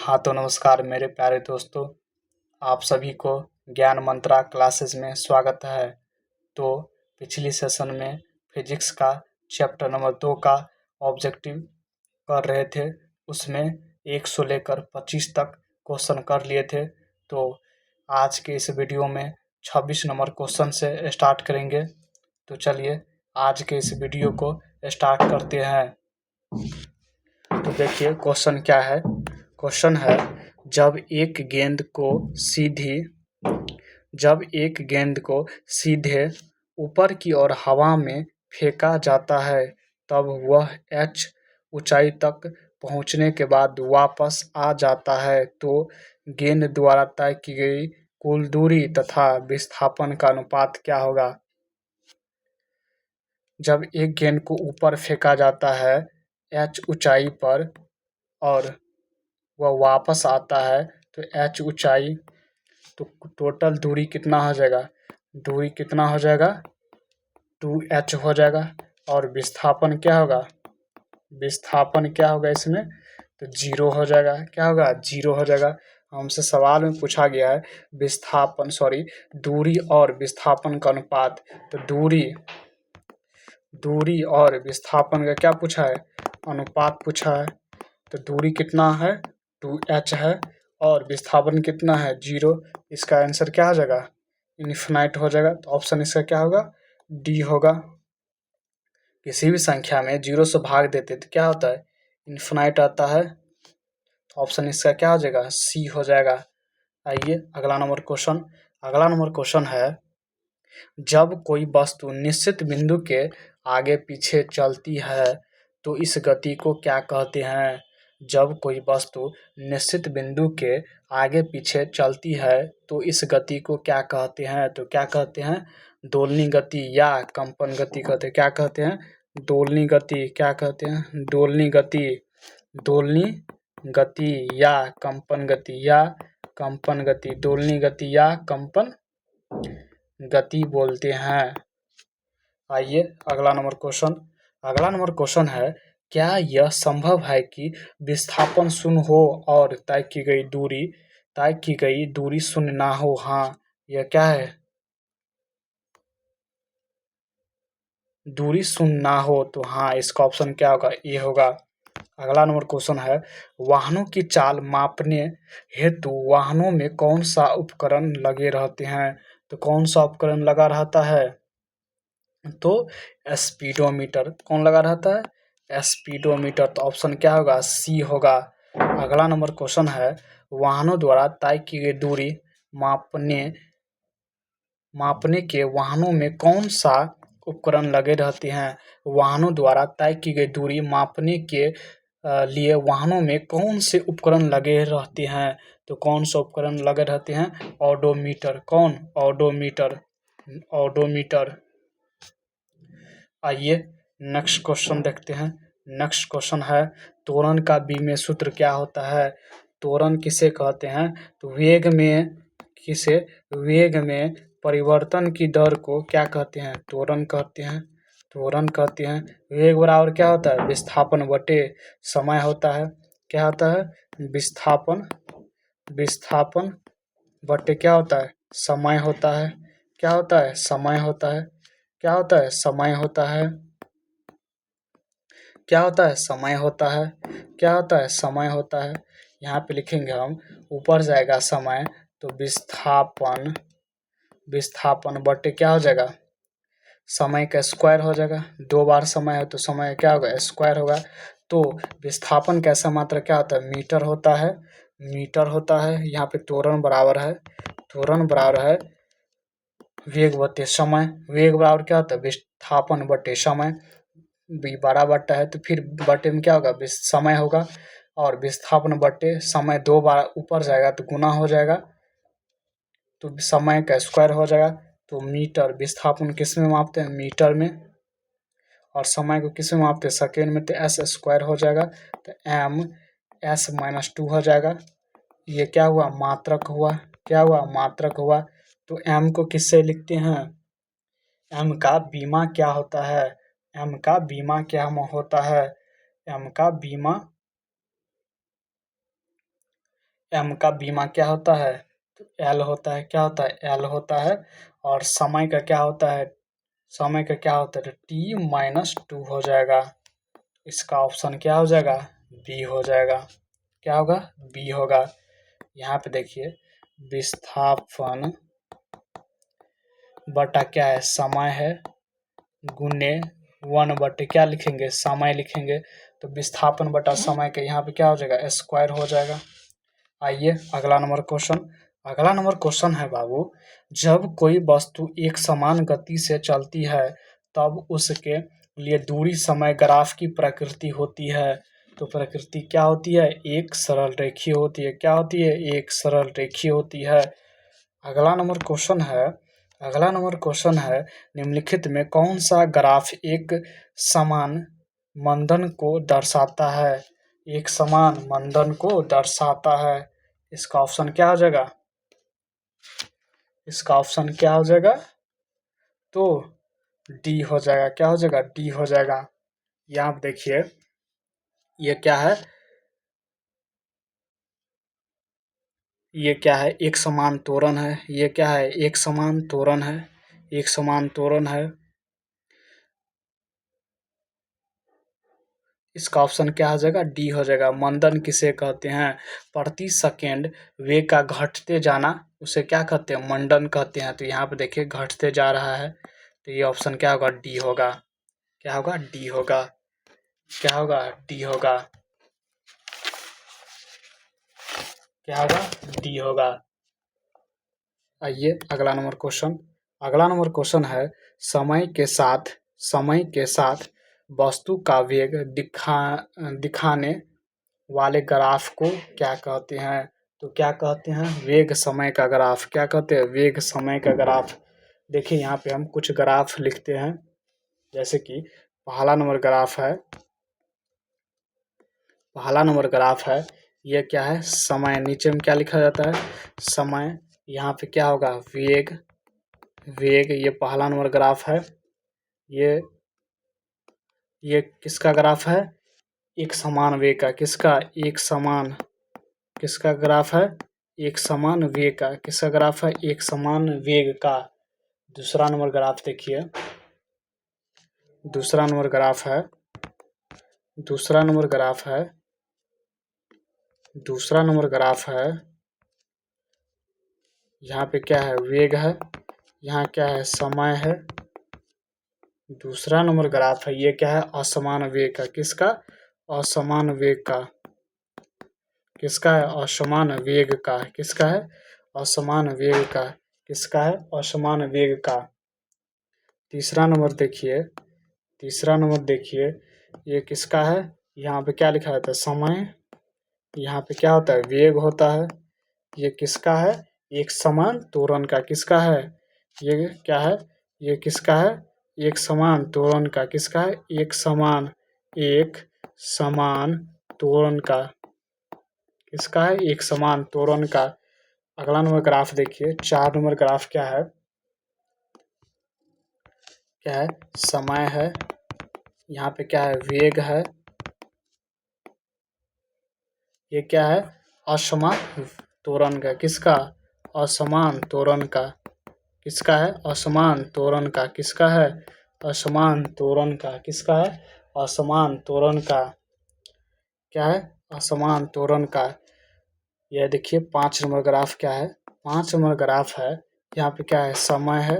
हाँ तो नमस्कार मेरे प्यारे दोस्तों, आप सभी को ज्ञान मंत्रा क्लासेस में स्वागत है। तो पिछली सेशन में फिजिक्स का चैप्टर नंबर 2 का ऑब्जेक्टिव कर रहे थे। उसमें 1 से लेकर 25 तक क्वेश्चन कर लिए थे। तो आज के इस वीडियो में 26 नंबर क्वेश्चन से स्टार्ट करेंगे। तो चलिए आज के इस वीडियो को स्टार्ट करते हैं। तो देखिए क्वेश्चन क्या है। क्वेश्चन है, जब एक गेंद को सीधे ऊपर की ओर हवा में फेंका जाता है तब वह h ऊंचाई तक पहुंचने के बाद वापस आ जाता है, तो गेंद द्वारा तय की गई कुल दूरी तथा विस्थापन का अनुपात क्या होगा। जब एक गेंद को ऊपर फेंका जाता है h ऊंचाई पर और वह वापस आता है तो h ऊंचाई, तो टोटल दूरी कितना हो जाएगा, दूरी कितना हो जाएगा 2h हो जाएगा। और विस्थापन क्या होगा, विस्थापन क्या होगा इसमें, तो 0 हो जाएगा। क्या होगा, 0 हो जाएगा। हमसे सवाल में पूछा गया है दूरी और विस्थापन का अनुपात। तो दूरी और विस्थापन का क्या पूछा है, अनुपात पूछा है। तो दूरी कितना है 2h है और विस्थापन कितना है 0। इसका आंसर क्या हो जाएगा, इन्फिनाइट हो जाएगा। तो ऑप्शन इसका क्या होगा, डी होगा। किसी भी संख्या में 0 से भाग देते तो क्या होता है, इन्फिनाइट आता है। तो ऑप्शन इसका क्या हो जाएगा, सी हो जाएगा। आइए अगला नंबर क्वेश्चन है, जब कोई वस्तु निश्चित बिंदु के आगे पीछे चलती है तो इस गति को क्या कहते हैं। जब कोई वस्तु निश्चित बिंदु के आगे पीछे चलती है तो इस गति को क्या कहते हैं। तो क्या कहते हैं, दोलनी गति या कंपन गति कहते हैं। क्या कहते हैं, दोलनी गति। क्या कहते हैं, दोलनी गति या कंपन गति दोलनी गति या कंपन गति बोलते हैं। आइए अगला नंबर क्वेश्चन है, क्या यह संभव है कि विस्थापन शून्य हो और तय की गई दूरी शून्य ना हो। हाँ, यह क्या है, दूरी शून्य ना हो। तो हाँ, इसका ऑप्शन क्या होगा, ये होगा। अगला नंबर क्वेश्चन है, वाहनों की चाल मापने हेतु वाहनों में कौन सा उपकरण लगे रहते हैं। तो कौन सा उपकरण लगा रहता है, तो स्पीडोमीटर। कौन लगा रहता है, स्पीडोमीटर। तो ऑप्शन क्या होगा, सी होगा। अगला नंबर क्वेश्चन है, वाहनों द्वारा तय की गई दूरी मापने के वाहनों में कौन सा उपकरण लगे रहते हैं। वाहनों द्वारा तय की गई दूरी मापने के लिए वाहनों में कौन से उपकरण लगे रहते हैं। तो कौन सा उपकरण लगे रहते हैं, ऑडोमीटर। कौन, ऑडोमीटर। आइए नेक्स्ट क्वेश्चन देखते हैं। नेक्स्ट क्वेश्चन है, त्वरण का बीमीय सूत्र क्या होता है। त्वरण किसे कहते हैं, तो वेग में परिवर्तन की दर को क्या कहते हैं, त्वरण कहते हैं। वेग बराबर क्या होता है, विस्थापन बटे समय होता है। क्या होता है, विस्थापन बटे क्या होता है, समय होता है। क्या होता है, समय होता है। क्या होता है, समय होता है। क्या होता है, समय होता है। क्या होता है, समय होता है। यहाँ पे लिखेंगे हम, ऊपर जाएगा समय, तो विस्थापन बटे क्या हो जाएगा, समय का स्क्वायर हो जाएगा। 2 बार समय है तो समय क्या होगा, स्क्वायर होगा। तो विस्थापन का ऐसा मात्रा क्या होता है, मीटर होता है। यहाँ पे त्वरण बराबर है वेग बटे समय। वेग बराबर क्या होता है, विस्थापन बटे समय। बड़ा बट्टा है तो फिर बटे में क्या होगा, समय होगा। और विस्थापन बटे समय 2 बार ऊपर जाएगा तो गुना हो जाएगा, तो समय का स्क्वायर हो जाएगा। तो मीटर, विस्थापन किस में मापते हैं, मीटर में। और समय को किस में मापते हैं, सेकेंड में। तो s स्क्वायर हो जाएगा, तो m s-2 हो जाएगा। ये क्या हुआ, मात्रक हुआ। तो m को किससे लिखते हैं, m का बीमा क्या होता है, m का बीमा एम का बीमा क्या होता है, तो एल होता है, क्या होता है, एल होता है। और समय का क्या होता है, समय का क्या होता है, t-2 हो जाएगा। इसका ऑप्शन क्या हो जाएगा, बी हो जाएगा। क्या होगा, बी होगा। यहाँ पे देखिए विस्थापन बटा क्या है, समय है, गुने 1 बटे क्या लिखेंगे, समय लिखेंगे। तो विस्थापन बटा समय के यहाँ पे क्या हो जाएगा, स्क्वायर हो जाएगा। आइए अगला नंबर क्वेश्चन। अगला नंबर क्वेश्चन है बाबू, जब कोई वस्तु एक समान गति से चलती है तब उसके लिए दूरी समय ग्राफ की प्रकृति होती है। तो प्रकृति क्या होती है, एक सरल रेखीय होती है। क्या होती है, एक सरल रेखीय होती है। अगला नंबर क्वेश्चन है, अगला नंबर क्वेश्चन है, निम्नलिखित में कौन सा ग्राफ एक समान मंदन को दर्शाता है, एक समान मंदन को दर्शाता है। इसका ऑप्शन क्या हो जाएगा, इसका ऑप्शन क्या हो जाएगा, तो डी हो जाएगा। क्या हो जाएगा, डी हो जाएगा। यहाँ पे देखिए ये क्या है, ये क्या है, एक समान त्वरण है। ये क्या है, एक समान त्वरण है, एक समान त्वरण है। इसका ऑप्शन क्या हो जाएगा, डी हो जाएगा। मंदन किसे कहते हैं, प्रति सेकेंड वेग का घटते जाना, उसे क्या कहते हैं, मंडन कहते हैं। तो यहाँ पे देखिए घटते जा रहा है, तो ये ऑप्शन क्या होगा, डी होगा। क्या होगा, डी होगा। क्या होगा, डी होगा। क्या होगा, डी होगा। आइए अगला नंबर क्वेश्चन। अगला नंबर क्वेश्चन है, समय के साथ, समय के साथ वस्तु का वेग दिखाने वाले ग्राफ को क्या कहते हैं। तो क्या कहते हैं, वेग समय का ग्राफ। क्या कहते हैं, वेग समय का ग्राफ। देखिए यहाँ पे हम कुछ ग्राफ लिखते हैं, जैसे कि पहला नंबर ग्राफ है, पहला नंबर ग्राफ है, ये क्या है, समय। नीचे में क्या लिखा जाता है, समय। यहाँ पे क्या होगा, वेग, वेग। ये पहला नंबर ग्राफ है। ये ये किसका ग्राफ है, एक समान वेग का। किसका, एक समान, किसका ग्राफ है, एक समान वेग का। किसका ग्राफ है, एक समान वेग का। दूसरा नंबर ग्राफ देखिए, दूसरा नंबर ग्राफ है, दूसरा नंबर ग्राफ है, दूसरा नंबर ग्राफ है। यहाँ पे क्या है, वेग है, यहाँ क्या है, समय है। दूसरा नंबर ग्राफ है, ये क्या है, असमान वेग का। किसका, असमान वेग का। किसका है, असमान वेग का। किसका है, असमान वेग का। किसका है, असमान वेग का। तीसरा नंबर देखिए, तीसरा नंबर देखिए, ये किसका है, यहाँ पे क्या लिखा रहता है, समय। यहाँ पे क्या होता है, वेग होता है। ये किसका है, एक समान त्वरण का। किसका है, ये क्या है, ये किसका है, एक समान त्वरण का। किसका है, एक समान, एक समान त्वरण का। किसका है, एक समान त्वरण का। अगला नंबर ग्राफ देखिए, 4 नंबर ग्राफ क्या है, क्या है, समय है। यहाँ पे क्या है, वेग है। ये क्या है, असमान त्वरण का। किसका, असमान त्वरण का। किसका है, असमान त्वरण का। किसका है, असमान त्वरण का। किसका है, असमान त्वरण का। क्या है, असमान त्वरण का। यह देखिए 5 नंबर ग्राफ क्या है, 5 नंबर ग्राफ है। यहाँ पे क्या है, समय है,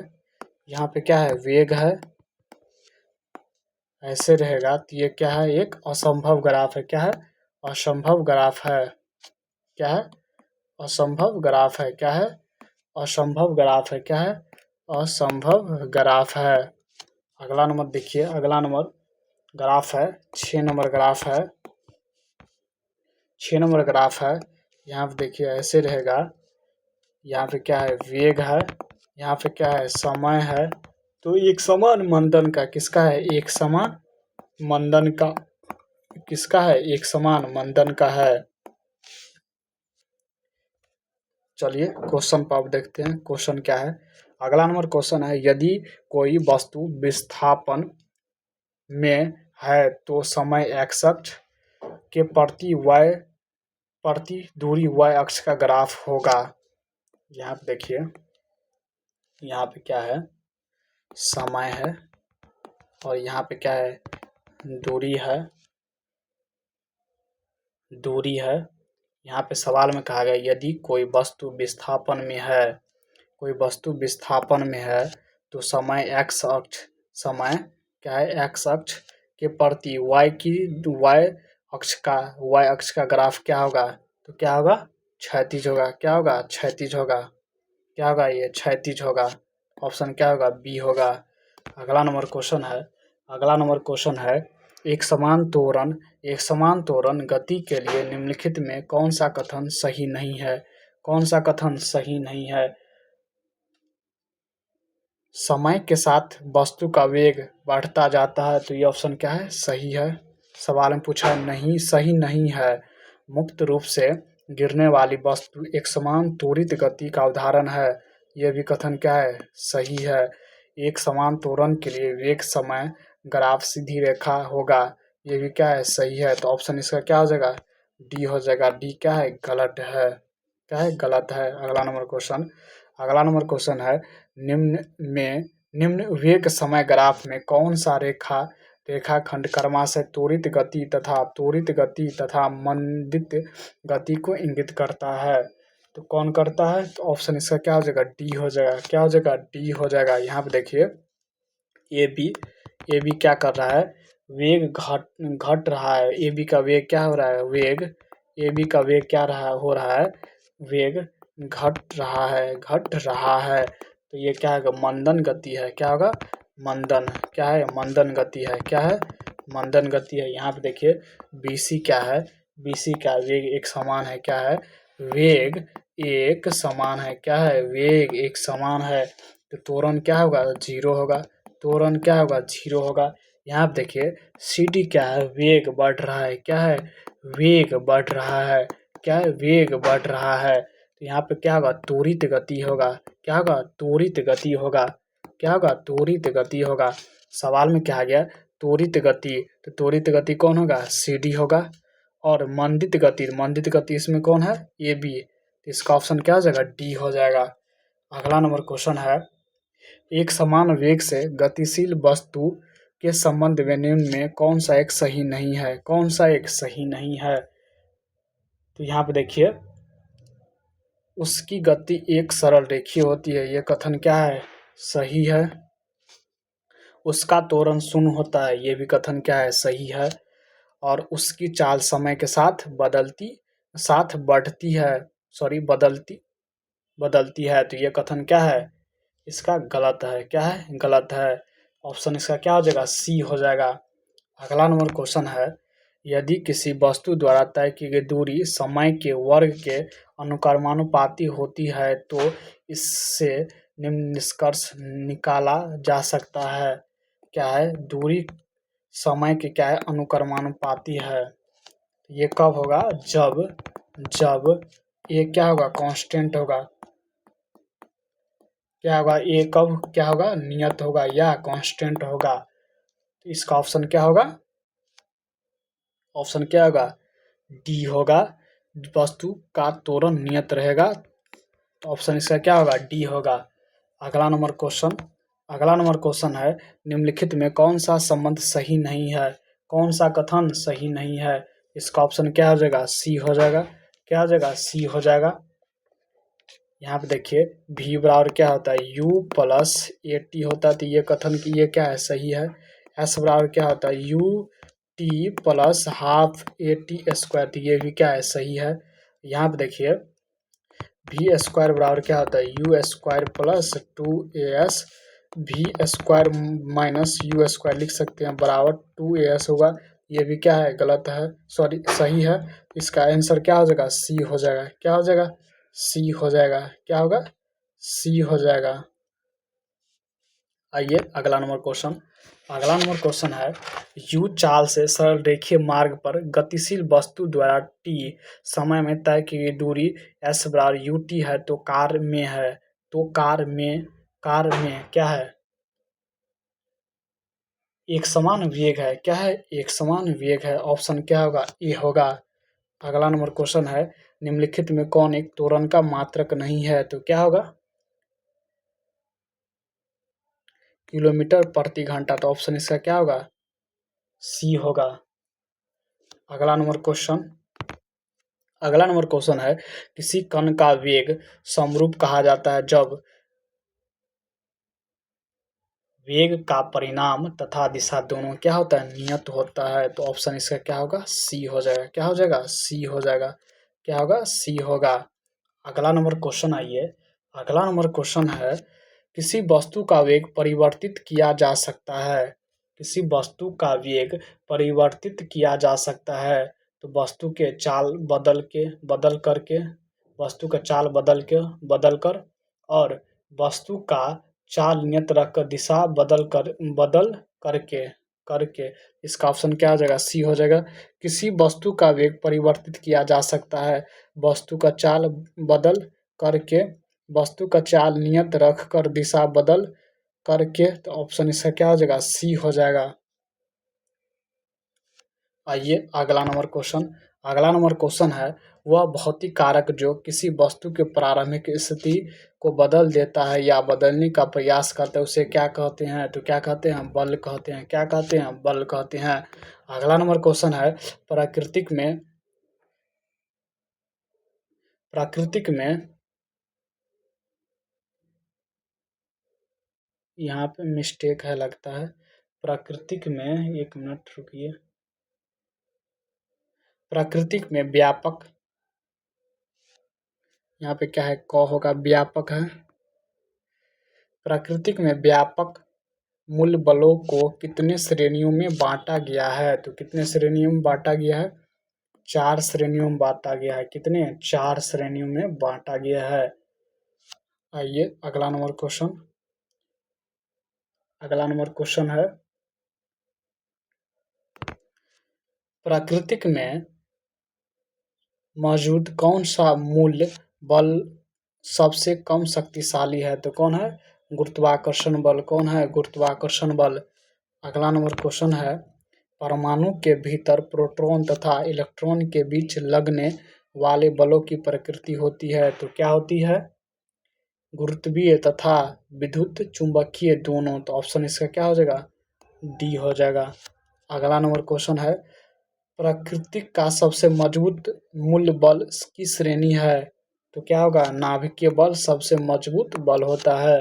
यहाँ पे क्या है, वेग है। ऐसे रहेगा तो ये क्या है, एक असंभव ग्राफ है। क्या है, असंभव ग्राफ है। क्या है, असंभव ग्राफ है। क्या है, असंभव ग्राफ है। क्या है, असंभव ग्राफ है। अगला नंबर देखिए, अगला नंबर ग्राफ है, 6 नंबर ग्राफ है, 6 नंबर ग्राफ है। यहाँ पे देखिए ऐसे रहेगा, यहाँ पे क्या है, वेग है, यहाँ पे क्या है, समय है। तो एक समान मंदन का। किसका है, एक समान मंदन का। किसका है, एक समान मंदन का है। चलिए क्वेश्चन पर अब देखते हैं, क्वेश्चन क्या है। अगला नंबर क्वेश्चन है, यदि कोई वस्तु विस्थापन में है तो समय एक्स अक्ष के प्रति y प्रति दूरी y अक्ष का ग्राफ होगा। यहाँ पे देखिए, यहाँ पे क्या है, समय है और यहाँ पे क्या है, दूरी है, दूरी है। यहाँ पे सवाल में कहा गया यदि कोई वस्तु विस्थापन में है, कोई वस्तु विस्थापन में है तो समय x अक्ष, समय क्या है, x अक्ष के प्रति y अक्ष का ग्राफ क्या होगा, तो क्या होगा, क्षैतिज होगा। क्या होगा, क्षैतिज होगा। क्या होगा, ये क्षैतिज होगा। ऑप्शन क्या होगा, बी होगा। अगला नंबर क्वेश्चन है, एक समान त्वरण गति के लिए निम्नलिखित में कौन सा कथन सही नहीं है। कौन सा कथन सही नहीं है। समय के साथ वस्तु का वेग बढ़ता जाता है, तो ये ऑप्शन क्या है, सही है। सवाल में पूछा नहीं, सही नहीं है। मुक्त रूप से गिरने वाली वस्तु एक समान त्वरित गति का उदाहरण है, यह भी कथन क्या है, सही है। एक समान त्वरण के लिए वेग समय ग्राफ सीधी रेखा होगा, ये भी क्या है, सही है। तो ऑप्शन इसका क्या हो जाएगा, डी हो जाएगा। डी क्या है, गलत है। क्या है, गलत है। अगला नंबर क्वेश्चन है, निम्न वेग समय ग्राफ में कौन सा रेखाखंड क्रमशः त्वरित गति तथा मंदित गति को इंगित करता है। तो कौन करता है, तो ऑप्शन इसका क्या हो जाएगा, डी हो जाएगा। क्या हो जाएगा, डी हो जाएगा। यहाँ पे देखिए, ए बी क्या कर रहा है, वेग घट रहा है। ए बी का वेग क्या हो रहा है, ए बी का वेग क्या हो रहा है, वेग घट रहा है। तो ये क्या है, मंदन गति है। क्या होगा, मंदन। क्या है, मंदन गति है। क्या है, मंदन गति है। यहाँ पे देखिए, BC क्या है, BC का वेग एक समान है। क्या है, वेग एक समान है। क्या है, वेग एक समान है। तो त्वरण क्या होगा, 0 होगा। त्वरण क्या होगा, 0 होगा। यहाँ पे देखिए, CD क्या है, वेग बढ़ रहा है। क्या है, वेग बढ़ रहा है। क्या है, वेग बढ़ रहा है। तो यहाँ पे क्या होगा, त्वरित गति होगा। क्या होगा, त्वरित गति होगा। क्या होगा, त्वरित गति होगा। सवाल में क्या आ गया, त्वरित गति, तो त्वरित गति कौन होगा, CD होगा। और मंदित गति इसमें कौन है, AB। इसका ऑप्शन क्या हो जाएगा, डी हो जाएगा। अगला नंबर क्वेश्चन है, एक समान वेग से गतिशील वस्तु के संबंध में निम्न में कौन सा एक सही नहीं है। कौन सा एक सही नहीं है। तो यहाँ पे देखिए, उसकी गति एक सरल रेखीय होती है, ये कथन क्या है, सही है। उसका त्वरण शून्य होता है, ये भी कथन क्या है, सही है। और उसकी चाल समय के साथ बदलती है, तो ये कथन क्या है, इसका गलत है। क्या है, गलत है। ऑप्शन इसका क्या हो जाएगा, सी हो जाएगा। अगला नंबर क्वेश्चन है, यदि किसी वस्तु द्वारा तय की गई दूरी समय के वर्ग के अनुक्रमानुपाती होती है तो इससे निम्न निष्कर्ष निकाला जा सकता है। क्या है, दूरी समय के क्या है, अनुक्रमानुपाती है। ये कब होगा, जब ये क्या होगा, कांस्टेंट होगा। क्या होगा, ये कब क्या होगा, नियत होगा या कांस्टेंट होगा। तो इसका ऑप्शन क्या होगा, ऑप्शन क्या होगा, डी होगा। वस्तु का त्वरण नियत रहेगा, तो ऑप्शन इसका क्या होगा, डी होगा। अगला नंबर क्वेश्चन है, निम्नलिखित में कौन सा संबंध सही नहीं है। कौन सा कथन सही नहीं है। इसका ऑप्शन क्या हो जाएगा, सी हो जाएगा। क्या हो जाएगा, सी हो जाएगा। यहाँ पे देखिए, v बराबर क्या होता है, u प्लस AT होता है, तो ये कथन की ये क्या है, सही है। s बराबर क्या होता है, UT plus half AT square, तो ये भी क्या है, सही है। यहाँ पे देखिए, v स्क्वायर बराबर क्या होता है, u square plus 2as, v square minus u square लिख सकते हैं, बराबर 2as होगा। ये भी क्या है, गलत है, सॉरी सही है। इसका आंसर क्या हो जाएगा, सी हो जाएगा। क्या हो जाएगा, सी हो जाएगा। क्या होगा, सी हो जाएगा। आइए अगला नंबर क्वेश्चन है, यू चाल से सरल रेखीय मार्ग पर गतिशील वस्तु द्वारा t समय में तय की गई दूरी s बराबर ut है, तो कार में क्या है, एक समान वेग है। क्या है, एक समान वेग है। ऑप्शन क्या होगा, ए होगा। अगला नंबर क्वेश्चन है, निम्नलिखित में कौन एक त्वरण का मात्रक नहीं है? तो क्या होगा? किलोमीटर प्रति घंटा। तो ऑप्शन इसका क्या होगा? सी होगा। अगला नंबर क्वेश्चन है, किसी कण का वेग समरूप कहा जाता है जब वेग का परिमाण तथा दिशा दोनों क्या होता है? नियत होता है। तो ऑप्शन इसका क्या होगा? सी हो जाएगा। क्या हो जाएगा? सी हो जाएगा। क्या होगा? सी होगा। अगला नंबर क्वेश्चन आइए। अगला नंबर क्वेश्चन है, किसी वस्तु का वेग परिवर्तित किया जा सकता है। किसी वस्तु का वेग परिवर्तित किया जा सकता है। तो वस्तु के चाल बदल करके, वस्तु का चाल बदल कर और वस्तु का चाल नियत रखकर दिशा बदल करके करके इसका ऑप्शन क्या हो जाएगा? सी हो जाएगा। किसी वस्तु का वेग परिवर्तित किया जा सकता है वस्तु का चाल बदल करके, वस्तु का चाल नियत रख कर दिशा बदल करके। तो ऑप्शन इसका क्या हो जाएगा? सी हो जाएगा। आइए अगला नंबर क्वेश्चन है, वह भौतिक कारक जो किसी वस्तु के प्रारंभिक स्थिति को बदल देता है या बदलने का प्रयास करता है उसे क्या कहते हैं? तो क्या कहते हैं? बल कहते हैं। क्या कहते हैं? बल कहते हैं। अगला नंबर क्वेश्चन है, प्राकृतिक में यहाँ पे मिस्टेक है लगता है। प्राकृतिक में, एक मिनट रुकिए। प्राकृतिक में व्यापक, यहाँ पे क्या है? क होगा, व्यापक है। प्राकृतिक में व्यापक मूल बलों को कितने श्रेणियों में बांटा गया है? तो कितने श्रेणियों में बांटा गया है? 4 श्रेणियों में बांटा गया है। कितने? 4 श्रेणियों में बांटा गया है। आइए अगला नंबर क्वेश्चन है, प्राकृतिक में मौजूद कौन सा मूल बल सबसे कम शक्तिशाली है? तो कौन है? गुरुत्वाकर्षण बल। कौन है? गुरुत्वाकर्षण बल। अगला नंबर क्वेश्चन है, परमाणु के भीतर प्रोटॉन तथा इलेक्ट्रॉन के बीच लगने वाले बलों की प्रकृति होती है। तो क्या होती है? गुरुत्वीय तथा विद्युत चुंबकीय दोनों। तो ऑप्शन इसका क्या हो जाएगा? डी हो जाएगा। अगला नंबर क्वेश्चन है, प्रकृति का सबसे मजबूत मूल बल की श्रेणी है। तो क्या होगा? नाभिकीय बल सबसे मजबूत बल होता है।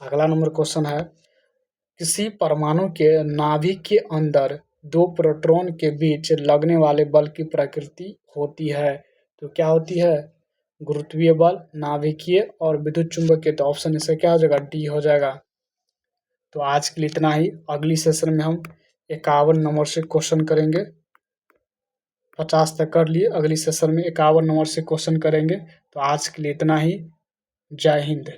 अगला नंबर क्वेश्चन है, किसी परमाणु के नाभिक के अंदर 2 प्रोटॉन के बीच लगने वाले बल की प्रकृति होती है। तो क्या होती है? गुरुत्वीय बल, नाभिकीय और विद्युत चुंबकीय। तो ऑप्शन इसका क्या हो जाएगा? डी हो जाएगा। तो आज के लिए इतना ही। अगली सेशन में हम 51 नंबर से क्वेश्चन करेंगे। 50 तक कर लिए, अगली सेशन में 51 नंबर से क्वेश्चन करेंगे। तो आज के लिए इतना ही। जय हिंद।